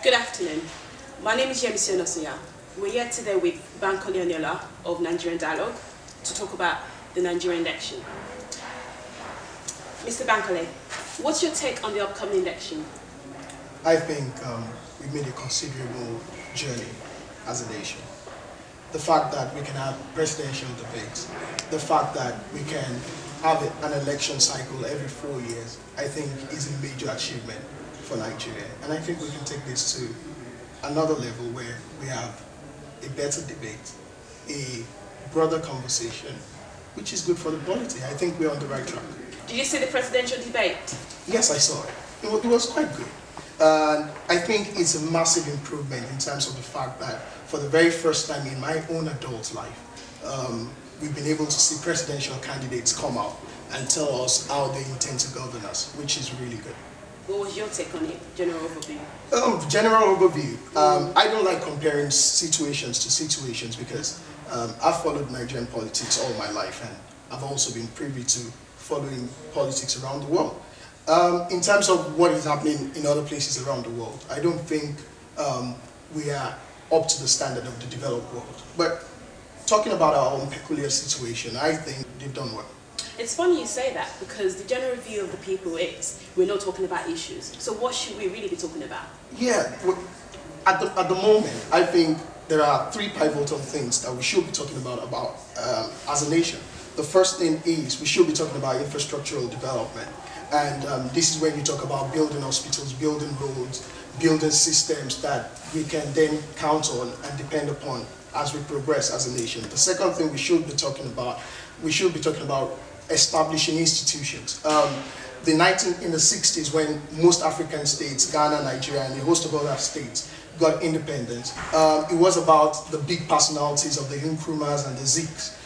Good afternoon. My name is Yemisi Onosuya. We're here today with Bankole Oniola of Nigerian Dialogue to talk about the Nigerian election. Mr. Bankole, what's your take on the upcoming election? I think we've made a considerable journey as a nation. The fact that we can have presidential debates, the fact that we can have an election cycle every 4 years, I think is a major achievement for Nigeria. And I think we can take this to another level where we have a better debate, a broader conversation, which is good for the polity. I think we're on the right track. Did you see the presidential debate? Yes, I saw it. It was quite good. And I think it's a massive improvement in terms of the fact that for the very first time in my own adult life, we've been able to see presidential candidates come out and tell us how they intend to govern us, which is really good. What was your take on it, general overview? General overview. I don't like comparing situations to situations because I've followed Nigerian politics all my life, and I've also been privy to following politics around the world. In terms of what is happening in other places around the world, I don't think we are up to the standard of the developed world. But talking about our own peculiar situation, I think they've done well. It's funny you say that because the general view of the people is we're not talking about issues. So what should we really be talking about? Yeah, at the moment, I think there are three pivotal things that we should be talking about as a nation. The first thing is we should be talking about infrastructural development. And this is when you talk about building hospitals, building roads, building systems that we can then count on and depend upon as we progress as a nation. The second thing we should be talking about establishing institutions. In the 60s, when most African states, Ghana, Nigeria, and a host of other states got independence, it was about the big personalities of the Nkrumahs and the Zeeks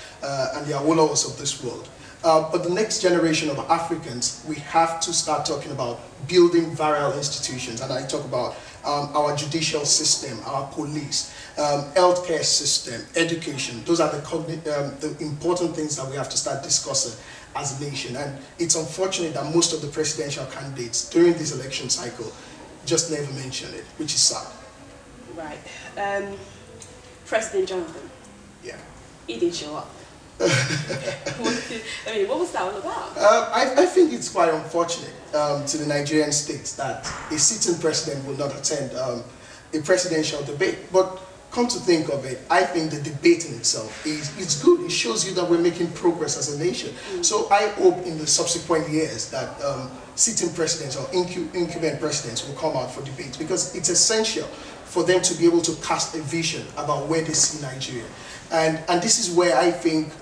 and the Awolowos of this world. But the next generation of Africans, we have to start talking about building viral institutions. And I talk about our judicial system, our police, healthcare system, education. Those are the important things that we have to start discussing as a nation. And it's unfortunate that most of the presidential candidates during this election cycle just never mention it, which is sad. Right. President Jonathan. Yeah. He didn't show up. What was that all about? I think it's quite unfortunate to the Nigerian state that a sitting president will not attend a presidential debate. But come to think of it, I think the debate in itself is good. It shows you that we're making progress as a nation. So I hope in the subsequent years that sitting presidents or incumbent presidents will come out for debates, because it's essential for them to be able to cast a vision about where they see Nigeria. And this is what I think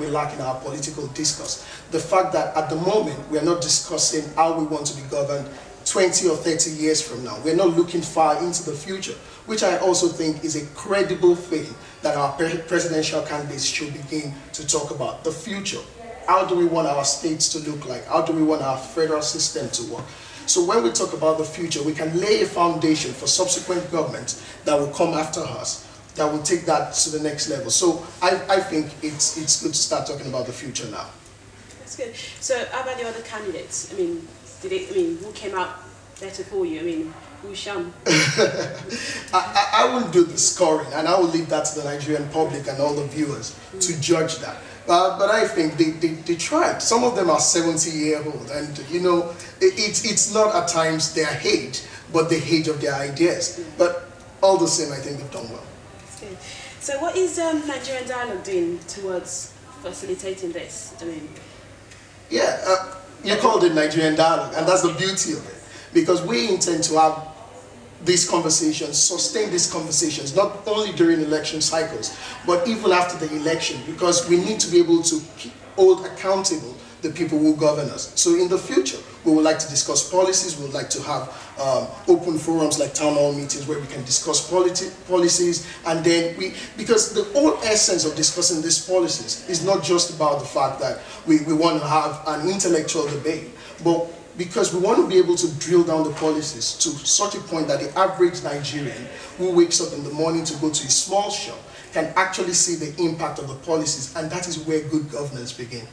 we lack in our political discourse. The fact that at the moment we are not discussing how we want to be governed 20 or 30 years from now. We're not looking far into the future, which I also think is a credible thing that our presidential candidates should begin to talk about. The future. How do we want our states to look like? How do we want our federal system to work? So when we talk about the future, we can lay a foundation for subsequent governments that will come after us, that will take that to the next level. So I think it's good to start talking about the future now. That's good. So how about the other candidates? Who came out better for you? Who shone? I wouldn't do the scoring, and I will leave that to the Nigerian public and all the viewers to judge that. But I think they tried. Some of them are 70-year-old, and it's not at times their age, but the age of their ideas. But all the same, I think they've done well. That's good. So what is Nigerian Dialogue doing towards facilitating this? You called it Nigerian Dialogue, and that's the beauty of it. Because we intend to have these conversations, sustain these conversations, not only during election cycles, but even after the election, because we need to be able to hold accountable the people who govern us. So in the future, we would like to discuss policies, we would like to have open forums like town hall meetings where we can discuss policies, and then because the whole essence of discussing these policies is not just about the fact that we want to have an intellectual debate, but because we want to be able to drill down the policies to such a point that the average Nigerian who wakes up in the morning to go to a small shop can actually see the impact of the policies, and that is where good governance begins.